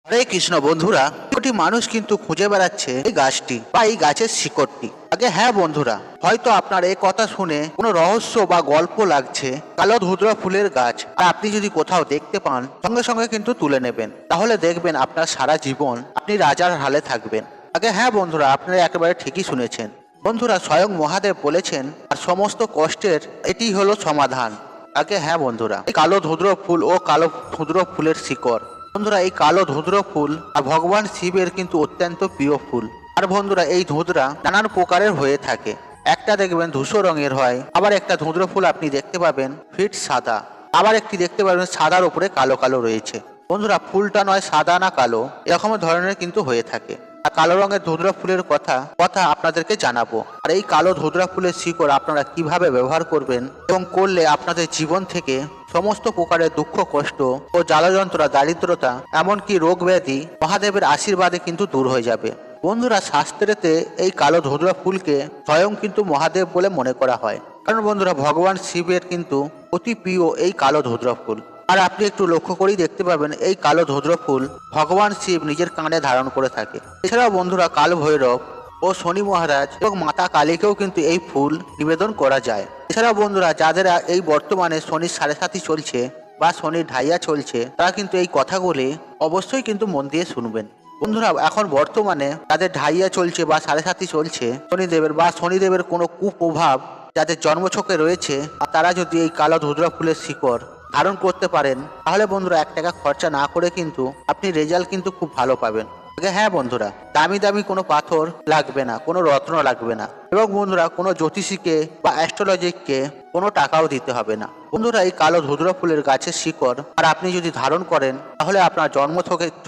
হরে কৃষ্ণ বন্ধুরা, কোটি মানুষ কিন্তু খুঁজে বেড়াচ্ছে এই গাছটি বা এই গাছের শিকড়টি। আগে হ্যাঁ বন্ধুরা, হয়তো আপনার এই কথা শুনে কোনো রহস্য বা গল্প লাগছে। কালো ধুতরা ফুলের গাছ আর আপনি যদি কোথাও দেখতে পান, সঙ্গে সঙ্গে কিন্তু তুলে নেবেন। তাহলে দেখবেন আপনার সারা জীবন আপনি রাজার হালে থাকবেন। আগে হ্যাঁ বন্ধুরা, আপনারা একেবারে ঠিকই শুনেছেন। বন্ধুরা, স্বয়ং মহাদেব বলেছেন আর সমস্ত কষ্টের এটি হলো সমাধান। আগে হ্যাঁ বন্ধুরা, এই কালো ধুদ্র ফুল ও কালো ধুদ্র ফুলের শিকড়। বন্ধুরা, এই কালো ধুদ্র ফুল আর ভগবান শিবের কিন্তু অত্যন্ত প্রিয় ফুল। আর বন্ধুরা, এই ধুতরা নানান প্রকারের হয়ে থাকে। একটা দেখবেন ধূসর রঙের হয়, আবার একটা ধুদ্র ফুল আপনি দেখতে পাবেন ফিট সাদা, আবার একটি দেখতে পাবেন সাদার উপরে কালো কালো রয়েছে। বন্ধুরা, ফুলটা নয় সাদা না কালো, এরকম ধরনের কিন্তু হয়ে থাকে। আর কালো রঙের ধুতরা ফুলের কথা আপনাদেরকে জানাবো। আর এই কালো ধুতরা ফুলের শিকড় আপনারা কিভাবে ব্যবহার করবেন এবং করলে আপনাদের জীবন থেকে সমস্ত প্রকারের দুঃখ কষ্ট ও জ্বালা যন্ত্রণা দারিদ্রতা এমনকি রোগ ব্যাধি মহাদেবের আশীর্বাদে কিন্তু দূর হয়ে যাবে। বন্ধুরা, শাস্ত্রেতে এই কালো ধুতরা ফুলকে স্বয়ং কিন্তু মহাদেব বলে মনে করা হয়। কারণ বন্ধুরা, ভগবান শিবের কিন্তু অতি প্রিয় এই কালো ধুতরা ফুল। আর আপনি একটু লক্ষ্য করেই দেখতে পাবেন এই কালো ধুতরা ফুল ভগবান শিব নিজের কাঁধে ধারণ করে থাকে। এছাড়াও বন্ধুরা, কাল ভৈরব ও শনি মহারাজ এবং মাতা কালীকেও কিন্তু এই ফুল নিবেদন করা যায়। এছাড়াও বন্ধুরা, যাদের এই বর্তমানে শনির 7.5 চলছে বা শনির ঢাইয়া চলছে, তারা কিন্তু এই কথাগুলি অবশ্যই কিন্তু মন দিয়ে শুনবেন। বন্ধুরা, এখন বর্তমানে যাদের ঢাইয়া চলছে বা 7.5 চলছে শনিদেবের বা শনিদেবের কোনো কুপ্রভাব যাদের জন্মছকে রয়েছে, তারা যদি এই কালো ধুতরা ফুলের শিকড় ধারণ করতে পারেন, তাহলে বন্ধুরা 1 টাকা খরচা না করে কিন্তু আপনি রেজাল্ট কিন্তু খুব ভালো পাবেন। হ্যাঁ বন্ধুরা, দামি দামি কোনো পাথর লাগবে না, কোনো রত্ন লাগবে না, এবং বন্ধুরা কোনো জ্যোতিষীকে বা অ্যাস্ট্রোলজিককে কোনো টাকাও দিতে হবে না। বন্ধুরা, এই কালো ধুতরা ফুলের গাছের শিকড় আর আপনি যদি ধারণ করেন, তাহলে আপনার জন্ম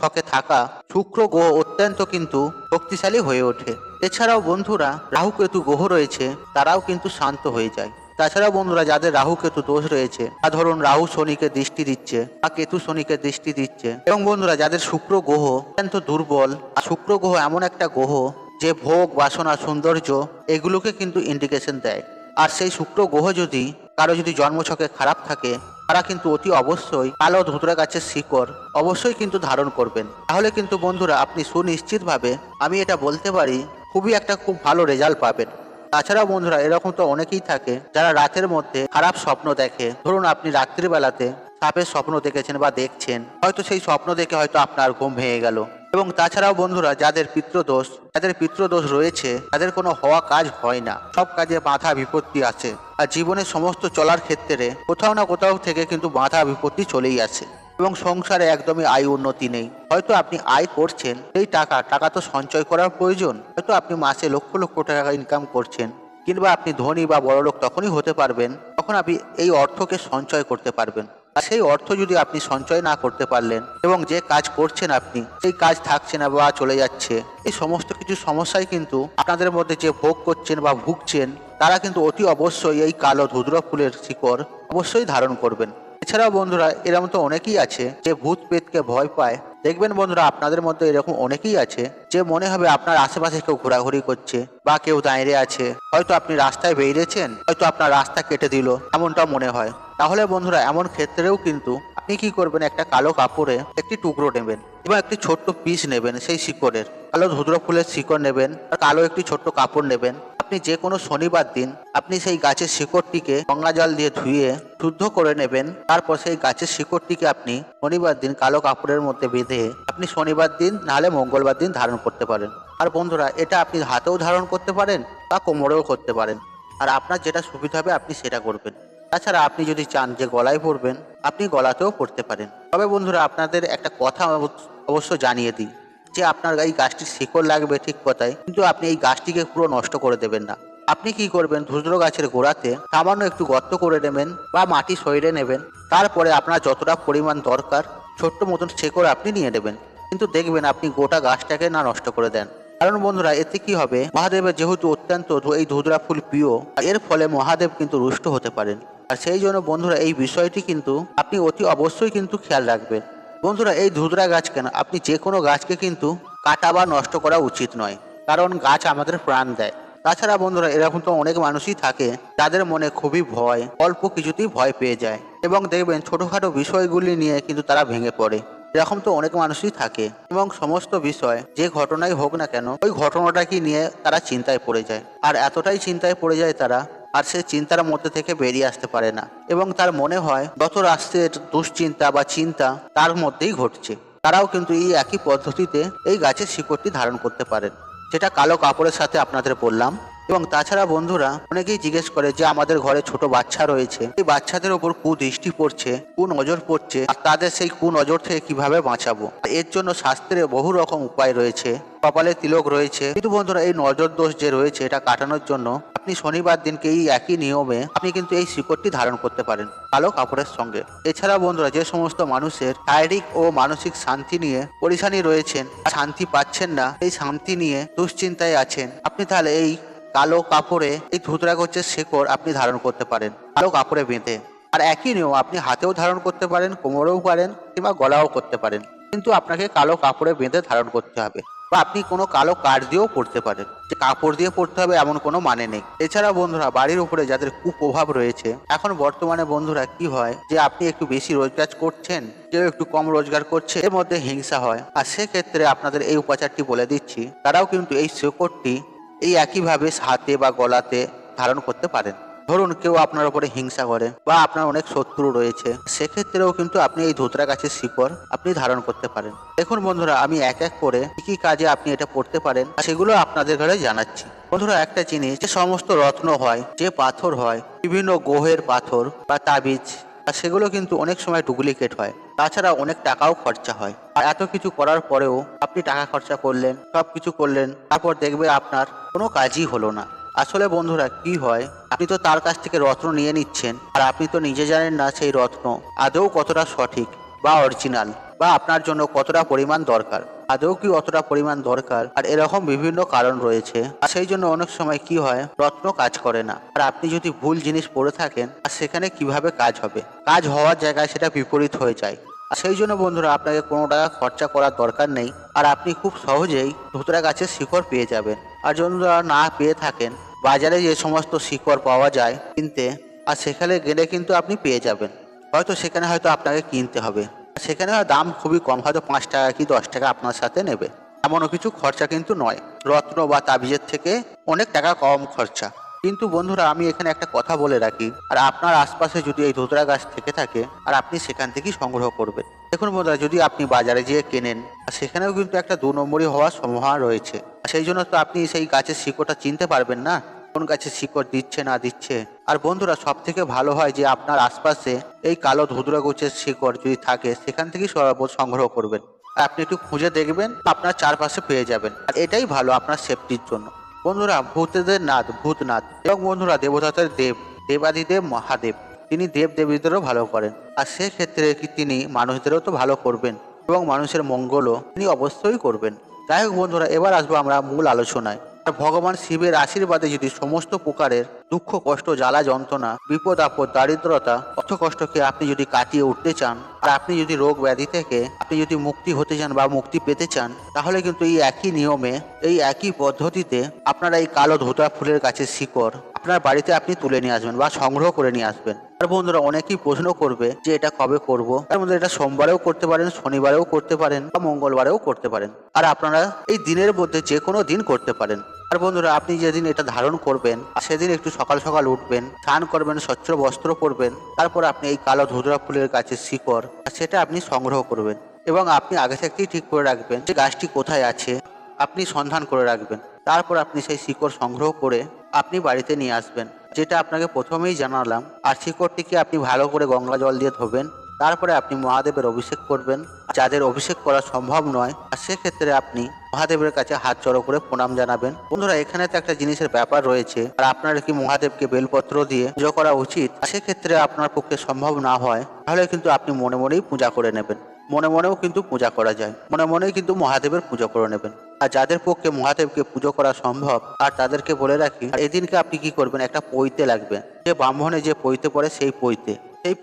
ছকে থাকা শুক্র গ্রহ অত্যন্ত কিন্তু শক্তিশালী হয়ে ওঠে। এছাড়াও বন্ধুরা, রাহু কেতু গ্রহ রয়েছে, তারাও কিন্তু শান্ত হয়ে যায়। তাছাড়াও বন্ধুরা, যাদের রাহু কেতু দোষ রয়েছে, বা ধরুন রাহু শনিকে দৃষ্টি দিচ্ছে বা কেতু শনিকে দৃষ্টি দিচ্ছে, এবং বন্ধুরা যাদের শুক্র গ্রহ অত্যন্ত দুর্বল, আর শুক্র গ্রহ এমন একটা গ্রহ যে ভোগ বাসনা সৌন্দর্য এগুলোকে কিন্তু ইন্ডিকেশন দেয়। আর সেই শুক্র গ্রহ যদি কারো যদি জন্মছকে খারাপ থাকে, তারা কিন্তু অতি অবশ্যই কালো ধুতরা গাছের শিকড় অবশ্যই কিন্তু ধারণ করবেন। তাহলে কিন্তু বন্ধুরা আপনি সুনিশ্চিতভাবে আমি এটা বলতে পারি খুব ভালো রেজাল্ট পাবেন। তাছাড়াও বন্ধুরা, এরকম তো অনেকেই থাকে যারা রাতের মধ্যে খারাপ স্বপ্ন দেখে। ধরুন আপনি রাত্রিবেলাতে সাপের স্বপ্ন দেখেছেন বা দেখছেন, হয়তো সেই স্বপ্ন দেখে হয়তো আপনার ঘুম ভেঙে গেল। এবং তাছাড়াও বন্ধুরা, যাদের পিতৃদোষ রয়েছে, তাদের কোনো হওয়া কাজ হয় না, সব কাজে বাধা বিপত্তি আছে। আর জীবনের সমস্ত চলার ক্ষেত্রে কোথাও না কোথাও থেকে কিন্তু বাধা বিপত্তি চলেই আসে। এবং সংসারে একদমই আয় উন্নতি নেই। হয়তো আপনি আয় করছেন, সেই টাকা তো সঞ্চয় করার প্রয়োজন। হয়তো আপনি মাসে লক্ষ লক্ষ টাকা ইনকাম করছেন, কিংবা আপনি ধনী বা বড়লোক তখনই হতে পারবেন তখন আপনি এই অর্থকে সঞ্চয় করতে পারবেন। আর সেই অর্থ যদি আপনি সঞ্চয় না করতে পারলেন এবং যে কাজ করছেন আপনি সেই কাজ থাকছে না বা চলে যাচ্ছে, এই সমস্ত কিছু সমস্যায় কিন্তু আপনাদের মধ্যে যে ভোগ করছেন বা ভুগছেন, তারা কিন্তু অতি অবশ্যই এই কালো ধুতরা ফুলের শিকড় অবশ্যই ধারণ করবেন। এছাড়াও বন্ধুরা, এরকম তো অনেকেই আছে যে ভূত প্রেতকে ভয় পায়। দেখবেন বন্ধুরা, আপনাদের মধ্যে এরকম অনেকেই আছে যে মনে হবে আপনার আশেপাশে কেউ ঘোরাঘুরি করছে বা কেউ দাঁড়িয়ে আছে। হয়তো আপনি রাস্তায় বেরিয়েছেন, হয়তো আপনার রাস্তা কেটে দিল, এমনটা মনে হয়। তাহলে বন্ধুরা, এমন ক্ষেত্রেও কিন্তু আপনি কি করবেন, একটা কালো কাপড়ে একটি টুকরো নেবেন এবং একটি ছোট্ট পিস নেবেন সেই শিকড়ের, কালো ধুতরা ফুলের শিকড় নেবেন আর কালো একটি ছোট্ট কাপড় নেবেন। আপনি যে কোনো শনিবার দিন আপনি সেই গাছের শিকড়টিকে গঙ্গা জল দিয়ে ধুয়ে শুদ্ধ করে নেবেন। তারপর সেই গাছের শিকড়টিকে আপনি শনিবার দিন কালো কাপড়ের মধ্যে বেঁধে আপনি শনিবার দিন নাহলে মঙ্গলবার দিন ধারণ করতে পারেন। আর বন্ধুরা, এটা আপনি হাতেও ধারণ করতে পারেন বা কোমরেও করতে পারেন। আর আপনার যেটা সুবিধা হবে আপনি সেটা করবেন। তাছাড়া আপনি যদি চান যে গলায় পরবেন, আপনি গলাতেও পরতে পারেন। তবে বন্ধুরা, আপনাদের একটা কথা অবশ্য জানিয়ে দিই যে আপনার এই গাছটির শিকড় লাগবে ঠিক কথাই, কিন্তু আপনি এই গাছটিকে পুরো নষ্ট করে দেবেন না। আপনি কি করবেন, ধুতরা গাছের গোড়াতে সামান্য একটু গর্ত করে নেবেন বা মাটি সইরে নেবেন। তারপরে আপনার যতটা পরিমাণ দরকার ছোট্ট মতন শিকড় আপনি নিয়ে নেবেন। কিন্তু দেখবেন আপনি গোটা গাছটাকে না নষ্ট করে দেন। কারণ বন্ধুরা, এতে কি হবে, মহাদেবের যেহেতু অত্যন্ত এই ধুতরা ফুল প্রিয়, এর ফলে মহাদেব কিন্তু রুষ্ট হতে পারেন। আর সেই জন্য বন্ধুরা, এই বিষয়টি কিন্তু আপনি অতি অবশ্যই কিন্তু খেয়াল রাখবেন। বন্ধুরা, এই ধুতরা গাছ কেন, আপনি যে কোনো গাছকে কিন্তু কাটা বা নষ্ট করা উচিত নয়, কারণ গাছ আমাদের প্রাণ দেয়। তাছাড়া বন্ধুরা, এরকম তো অনেক মানুষই থাকে যাদের মনে খুবই ভয়, অল্প কিছুতেই ভয় পেয়ে যায় এবং দেখবেন ছোটোখাটো বিষয়গুলি নিয়ে কিন্তু তারা ভেঙে পড়ে এরকম তো অনেক মানুষই থাকে এবং সমস্ত বিষয় যে ঘটনাই হোক না কেন ওই ঘটনাটাকে নিয়ে তারা চিন্তায় পড়ে যায়, আর এতটাই চিন্তায় পড়ে যায় তারা, আর সে চিন্তার মধ্যে থেকে বেরিয়ে আসতে পারে না এবং তার মনে হয় যত রাষ্ট্রের দুশ্চিন্তা বা চিন্তা তার মধ্যেই ঘটছে। তারাও কিন্তু এই একই পদ্ধতিতে এই গাছের শিকড়টি ধারণ করতে পারেন, যেটা কালো কাপড়ের সাথে আপনাদের বললাম। এবং তাছাড়া বন্ধুরা অনেকেই জিজ্ঞেস করে যে আমাদের ঘরে ছোট বাচ্চা রয়েছে, এই বাচ্চাদের ওপর কুদৃষ্টি পড়ছে, কুনজর পড়ছে, আর তাদের সেই কুনজর থেকে কিভাবে বাঁচাবো। এর জন্য শাস্ত্রে বহু রকম উপায় রয়েছে, কপালে তিলক রয়েছে, কিন্তু বন্ধুরা এই নজর দোষ যে রয়েছে এটা কাটানোর জন্য আপনি শনিবার দিনকে এই একই নিয়মে আপনি কিন্তু এই শিকড়টি ধারণ করতে পারেন কালো কাপড়ের সঙ্গে। এছাড়া বন্ধুরা যে সমস্ত মানুষের শারীরিক ও মানসিক শান্তি নিয়ে পরেশানি রয়েছেন, শান্তি পাচ্ছেন না, এই শান্তি নিয়ে দুশ্চিন্তায় আছেন, আপনি তাহলে এই কালো কাপড়ে এই ধুতরাগোছের শিকড় আপনি ধারণ করতে পারেন কালো কাপড়ে বেঁধে। আর একই নিয়ম আপনি হাতেও ধারণ করতে পারেন, কোমরেও পারেন, কিংবা গলাও করতে পারেন, কিন্তু আপনাকে কালো কাপড়ে বেঁধে ধারণ করতে হবে। বা আপনি কোনো কালো কাঠ দিয়েও পড়তে পারেন, যে কাপড় দিয়ে পড়তে হবে এমন কোনো মানে নেই। এছাড়া বন্ধুরা বাড়ির উপরে যাদের কুপ্রভাব রয়েছে, এখন বর্তমানে বন্ধুরা কি হয় যে আপনি একটু বেশি রোজগার করছেন, কেউ একটু কম রোজগার করছে, এর মধ্যে হিংসা হয়। আর সেক্ষেত্রে আপনাদের এই উপাচারটি বলে দিচ্ছি, তারাও কিন্তু এই শিকড়টি এই একইভাবে হাতে বা গলাতে ধারণ করতে পারেন। ধরুন কেউ আপনার উপরে হিংসা করে বা আপনার অনেক শত্রু রয়েছে, সেক্ষেত্রেও কিন্তু আপনি এই ধুতরা গাছের শিকড় আপনি ধারণ করতে পারেন। দেখুন বন্ধুরা আমি এক এক করে কি কি কাজে আপনি এটা পড়তে পারেন সেগুলো আপনাদের ঘরে জানাচ্ছি। বন্ধুরা একটা জিনিস, যে সমস্ত রত্ন হয়, যে পাথর হয়, বিভিন্ন গ্রহের পাথর বা তাবিজ, আর সেগুলো কিন্তু অনেক সময় ডুপ্লিকেট হয়, তাছাড়া অনেক টাকাও খরচা হয়। আর এত কিছু করার পরেও আপনি টাকা খরচা করলেন, সব কিছু করলেন, তারপর দেখবে আপনার কোনো কাজই হলো না। আসলে বন্ধুরা কি হয়, আপনি তো তার কাছ থেকে রত্ন নিয়ে নিচ্ছেন, আর আপনি তো নিজে জানেন না সেই রত্ন আদৌ কতটা সঠিক বা অরিজিনাল, বা আপনার জন্য কতটা পরিমাণ দরকার, আদৌ কি অতটা পরিমাণ দরকার। আর এরকম বিভিন্ন কারণ রয়েছে, আর সেই জন্য অনেক সময় কি হয় রত্ন কাজ করে না। আর আপনি যদি ভুল জিনিস পড়ে থাকেন, আর সেখানে কিভাবে কাজ হবে, কাজ হওয়ার জায়গায় সেটা বিপরীত হয়ে যায়। আর সেই জন্য বন্ধুরা আপনাকে কোনো টাকা খরচা করার দরকার নেই, আর আপনি খুব সহজেই ধুতরা গাছের শিকড় পেয়ে যাবেন। আর যদি না পেয়ে থাকেন, বাজারে যে সমস্ত শিকড় পাওয়া যায় কিনতে, আর সেখানে গেলে কিন্তু আপনি পেয়ে যাবেন। হয়তো সেখানে হয়তো আপনাকে কিনতে হবে, সেখানে দাম খুবই কম, হয়তো 5 টাকা কি 10 টাকা আপনার সাথে নেবে, এমনও কিছু খরচা কিন্তু নয়। রত্ন বা তাবিজের থেকে অনেক টাকা কম খরচা। কিন্তু বন্ধুরা আমি এখানে একটা কথা বলে রাখি, আর আপনার আশপাশে যদি এই ধুতরা গাছ থেকে থাকে, আর আপনি সেখান থেকেই সংগ্রহ করবেন। দেখুন বন্ধুরা যদি আপনি বাজারে যেয়ে কেনেন, সেখানেও কিন্তু একটা 2 নম্বরই হওয়ার সম্ভাবনা রয়েছে। সেই জন্য তো আপনি সেই গাছের শিকড়টা চিনতে পারবেন না, কোন গাছের শিকড় দিচ্ছে না দিচ্ছে। আর বন্ধুরা সব থেকে ভালো হয় যে আপনার আশপাশে এই কালো ধুতরা গাছের শিকড় যদি থাকে, সেখান থেকেই সংগ্রহ করবেন। আর আপনি একটু খুঁজে দেখবেন, আপনার চারপাশে পেয়ে যাবেন, আর এটাই ভালো আপনার সেফটির জন্য। বন্ধুরা ভূতেদের নাথ ভূতনাথ, এবং বন্ধুরা দেবতাদের দেব, দেবাদিদেব মহাদেব, তিনি দেব দেবীদেরও ভালো করেন। আর সেক্ষেত্রে কি তিনি মানুষদেরও তো ভালো করবেন, এবং মানুষের মঙ্গলও তিনি অবশ্যই করবেন। যাই হোক বন্ধুরা, এবার আসবো আমরা মূল আলোচনায়। আর ভগবান শিবের আশীর্বাদে যদি সমস্ত প্রকারের দুঃখ কষ্ট জ্বালা যন্ত্রণা বিপদ আপদ দারিদ্রতা অর্থ কষ্টকে আপনি যদি কাটিয়ে উঠতে চান, আর আপনি যদি রোগ ব্যাধি থেকে আপনি যদি মুক্তি হতে চান বা মুক্তি পেতে চান, তাহলে কিন্তু এই একই নিয়মে এই একই পদ্ধতিতে আপনারা এই কালো ধোঁতা ফুলের গাছের শিকড় আপনার বাড়িতে আপনি তুলে নিয়ে আসবেন বা সংগ্রহ করে নিয়ে আসবেন। আর বন্ধুরা অনেকেই প্রশ্ন করবে যে এটা কবে করব। তার মধ্যে এটা সোমবারেও করতে পারেন, শনিবারেও করতে পারেন, বা মঙ্গলবারেও করতে পারেন। আর আপনারা এই দিনের মধ্যে যে কোনো দিন করতে পারেন। আর বন্ধুরা আপনি যেদিন এটা ধারণ করবেন, সেদিন একটু সকাল সকাল উঠবেন, স্নান করবেন, স্বচ্ছ বস্ত্র পরবেন, তারপর আপনি এই কালো ধুতরা ফুলের গাছের শিকড় সেটা আপনি সংগ্রহ করবেন। এবং আপনি আগে থেকেই ঠিক করে রাখবেন যে গাছটি কোথায় আছে, আপনি সন্ধান করে রাখবেন। তারপর আপনি সেই শিকড় সংগ্রহ করে আপনি বাড়িতে নিয়ে আসবেন, যেটা আপনাকে প্রথমেই জানালাম। আর শিকড়টিকে আপনি ভালো করে গঙ্গা জল দিয়ে ধোবেন, তারপরে আপনি মহাদেবের অভিষেক করবেন। যাদের অভিষেক করা সম্ভব নয়, আর সেক্ষেত্রে আপনি মহাদেবের কাছে হাত জড়ো করে প্রণাম জানাবেন। বন্ধুরা এখানে তো একটা জিনিসের ব্যাপার রয়েছে, আর আপনার কি মহাদেবকে বেলপত্র দিয়ে পুজো করা উচিত? সেক্ষেত্রে আপনার পক্ষে সম্ভব না হয়, তাহলে কিন্তু আপনি মনে মনেই পূজা করে নেবেন। মনে মনেও কিন্তু পূজা করা যায়, মনে মনেই কিন্তু মহাদেবের পুজো করে নেবেন। আর যাদের পক্ষে মহাদেবকে পুজো করা সম্ভব, আর তাদেরকে বলে রাখি এদিনকে আপনি কি করবেন, একটা পৈতে লাগবে। যে ব্রাহ্মণে যে পৈতে পড়ে সেই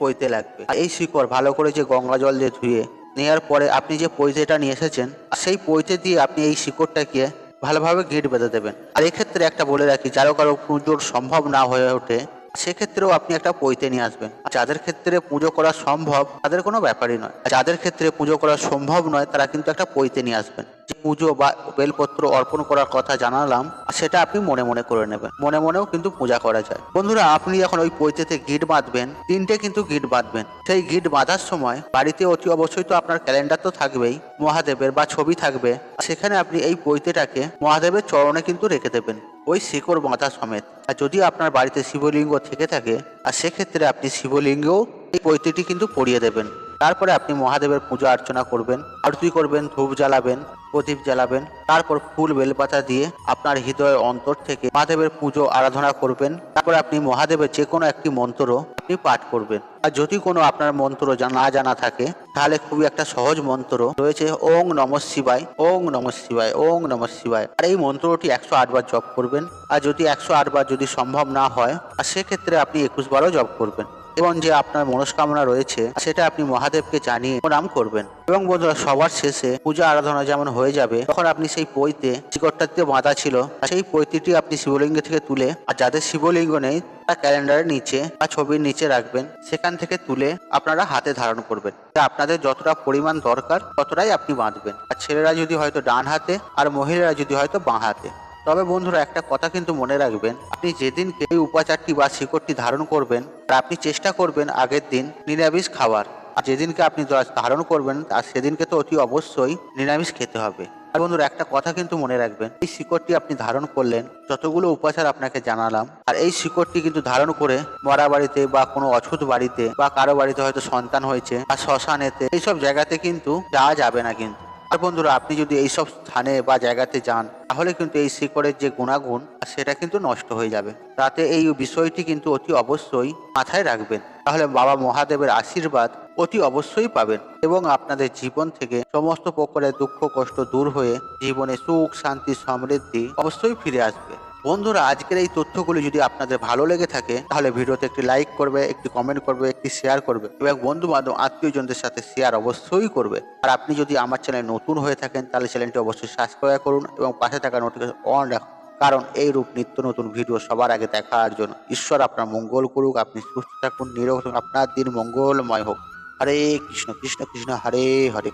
পৈতে লাগবে। আর এই শিকড় ভালো করে যে গঙ্গা জল দিয়ে ধুয়ে নেওয়ার পরে আপনি যে পৈতেটা নিয়ে এসেছেন, সেই পৈতে দিয়ে আপনি এই শিকড়টাকে ভালোভাবে গেঁট বেঁধে দেবেন। আর এক্ষেত্রে একটা বলে রাখি, কারো পুজোর সম্ভব না হয়ে ওঠে, সেক্ষেত্রেও আপনি একটা পৈতে নিয়ে আসবেন। যাদের ক্ষেত্রে পুজো করা সম্ভব তাদের কোনো ব্যাপারই নয়, যাদের ক্ষেত্রে পুজো করা সম্ভব নয় তারা কিন্তু একটা পৈতে নিয়ে আসবেন। যে পুজো বা বেলপত্র অর্পণ করার কথা জানালাম সেটা আপনি মনে মনে করে নেবেন, মনে মনেও কিন্তু পূজা করা যায়। বন্ধুরা, আপনি যখন ওই পৈতেতে গিট বাঁধবেন, 3টে কিন্তু গিট বাঁধবেন। সেই গিট বাঁধার সময় বাড়িতে অতি অবশ্যই তো আপনার ক্যালেন্ডার তো থাকবেই, মহাদেবের বা ছবি থাকবে, সেখানে আপনি এই পৈতেটাকে মহাদেবের চরণে কিন্তু রেখে দেবেন, ওই শিকড় বাঁধা সমেত। আর যদি আপনার বাড়িতে শিবলিঙ্গ থেকে থাকে, আর সেক্ষেত্রে আপনি শিবলিঙ্গেও এই পৈতেটি কিন্তু পরিয়ে দেবেন। তারপরে আপনি মহাদেবের পূজা অর্চনা করবেন, আরতি করবেন, ধূপ জ্বালাবেন, প্রদীপ জ্বালাবেন, তারপর ফুল বেলপাতা দিয়ে আপনার হৃদয়ের অন্তর থেকে মহাদেবের পুজো আরাধনা করবেন। তারপর আপনি মহাদেবের যে কোনো একটি মন্ত্র আপনি পাঠ করবেন। আর যদি কোনো আপনার মন্ত্র না জানা থাকে তাহলে খুবই একটা সহজ মন্ত্র রয়েছে, ওং নমঃ শিবায়, ওং নমঃ শিবায়, ওং নমঃ শিবায়। আর এই মন্ত্রটি 108 বার জপ করবেন। আর যদি 108 বার যদি সম্ভব না হয়, আর সেক্ষেত্রে আপনি 21 বারও জপ করবেন। এবং যে আপনার মনস্কামনা রয়েছে সেটা আপনি মহাদেবকে জানিয়ে প্রণাম করবেন। এবং বন্ধুরা, সবার শেষে পূজা আরাধনা যেমন হয়ে যাবে, তখন আপনি সেই পৈতে শিকড়টাতে বাঁধা ছিল সেই পৈতিটি আপনি শিবলিঙ্গ থেকে তুলে, আর যাদের শিবলিঙ্গ নেই তা ক্যালেন্ডারের নিচে বা ছবির নিচে রাখবেন, সেখান থেকে তুলে আপনারা হাতে ধারণ করবেন। আপনাদের যতটা পরিমাণ দরকার ততটাই আপনি বাঁধবেন। আর ছেলেরা যদি হয়তো ডান হাতে, আর মহিলারা যদি হয়তো বাঁ হাতে। তবে বন্ধুরা, একটা কথা কিন্তু মনে রাখবেন, আপনি যেদিনকে এই উপাচারটি বা শিকড়টি ধারণ করবেন, আর আপনি চেষ্টা করবেন আগের দিন নিরামিষ খাওয়ার। আর যেদিনকে আপনি ধারণ করবেন আর সেদিনকে তো অতি অবশ্যই নিরামিষ খেতে হবে। আর বন্ধুরা, একটা কথা কিন্তু মনে রাখবেন, এই শিকড়টি আপনি ধারণ করলেন, যতগুলো উপাচার আপনাকে জানালাম, আর এই শিকড়টি কিন্তু ধারণ করে মরা বাড়িতে বা কোনো অছুত বাড়িতে বা কারো বাড়িতে হয়তো সন্তান হয়েছে আর শ্মশানেতে, এইসব জায়গাতে কিন্তু যাওয়া যাবে না কিন্তু। আর বন্ধুরা, আপনি যদি এইসব স্থানে বা জায়গাতে যান তাহলে কিন্তু এই শিকড়ের যে গুণাগুণ সেটা কিন্তু নষ্ট হয়ে যাবে। তাতে এই বিষয়টি কিন্তু অতি অবশ্যই মাথায় রাখবেন, তাহলে বাবা মহাদেবের আশীর্বাদ অতি অবশ্যই পাবেন এবং আপনাদের জীবন থেকে সমস্ত প্রকারের দুঃখ কষ্ট দূর হয়ে জীবনে সুখ শান্তি সমৃদ্ধি অবশ্যই ফিরে আসবে। বন্ধুরা, আজকের এই তথ্যগুলি যদি আপনাদের ভালো লেগে থাকে তাহলে ভিডিওতে একটি লাইক করবে, একটি কমেন্ট করবে, একটি শেয়ার করবে এবং বন্ধু বান্ধব আত্মীয়জনদের সাথে শেয়ার অবশ্যই করবে। আর আপনি যদি আমার চ্যানেল নতুন হয়ে থাকেন তাহলে চ্যানেলটি অবশ্যই সাবস্ক্রাইব করুন এবং পাশে থাকা নোটিফিকেশন অন রাখুন, কারণ এই রূপ নিত্য নতুন ভিডিও সবার আগে দেখার জন্য। ঈশ্বর আপনার মঙ্গল করুক, আপনি সুস্থ থাকুন, নিরোগ থাকুন, আপনার দিন মঙ্গলময় হোক। হরে কৃষ্ণ কৃষ্ণ কৃষ্ণ হরে হরে।